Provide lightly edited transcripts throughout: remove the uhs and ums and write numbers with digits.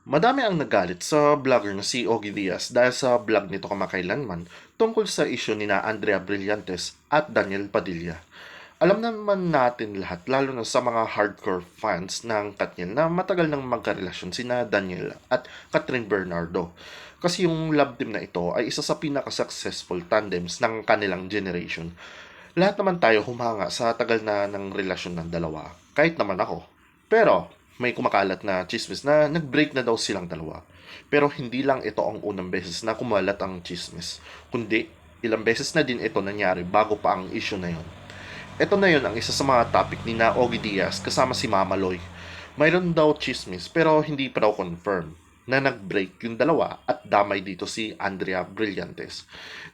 Madami ang nagalit sa vlogger na si Ogie Diaz dahil sa vlog nito kamakailanman tungkol sa isyu ni na Andrea Brillantes at Daniel Padilla. Alam naman natin lahat, lalo na sa mga hardcore fans ng Katniel, na matagal nang magkarelasyon sina Daniel at Catherine Bernardo. Kasi yung love team na ito ay isa sa pinaka-successful tandems ng kanilang generation. Lahat naman tayo humanga sa tagal na ng relasyon ng dalawa, kahit naman ako. Pero may kumakalat na chismis na nag-break na daw silang dalawa. Pero hindi lang ito ang unang beses na kumalat ang chismis, kundi ilang beses na din ito nangyari bago pa ang issue na yon. Ito na yon ang isa sa mga topic ni na Ogie Diaz kasama si Mama Loy. Mayroon daw chismis pero hindi pa daw confirm na nag-break yung dalawa at damay dito si Andrea Brillantes.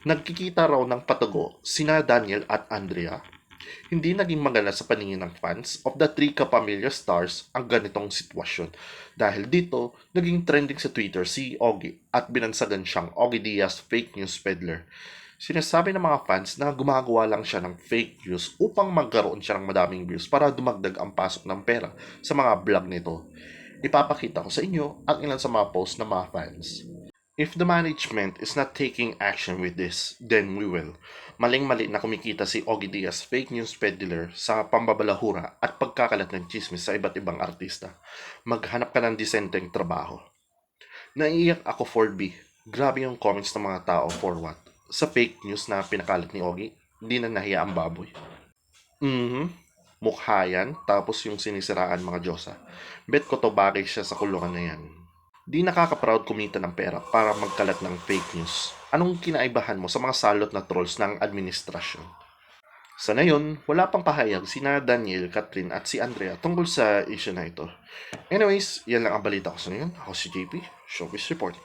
Nagkikita raw ng patago sina Daniel at Andrea. Hindi naging maganda sa paningin ng fans of the three Kapamilya stars ang ganitong sitwasyon. Dahil dito, naging trending sa Twitter si Ogie at binansagan siyang Ogie Diaz fake news peddler. Sinasabi ng mga fans na gumagawa lang siya ng fake news upang magkaroon siya ng madaming views para dumagdag ang pasok ng pera sa mga vlog nito. Ipapakita ko sa inyo ang ilan sa mga post ng mga fans. If the management is not taking action with this, then we will. Maling-mali na kumikita si Ogie Diaz fake news peddler sa pambabalahura at pagkakalat ng chismis sa iba't ibang artista. Maghanap ka ng disenteng trabaho. Naiiyak ako for B. Grabe yung comments ng mga tao for what? Sa fake news na pinakalat ni Ogie, hindi na nahiya ang baboy. Mukha yan, tapos yung sinisiraan mga Diyosa. Bet ko to bagay siya sa kulungan na yan. Di nakaka-proud kumita ng pera para magkalat ng fake news. Anong kinaibahan mo sa mga salot na trolls ng administrasyon? Sa ngayon, wala pang pahayag sina Daniel, Catherine at si Andrea tungkol sa issue na ito. Anyways, yan lang ang balita ko sa ngayon. Ako si JP, Showbiz Report.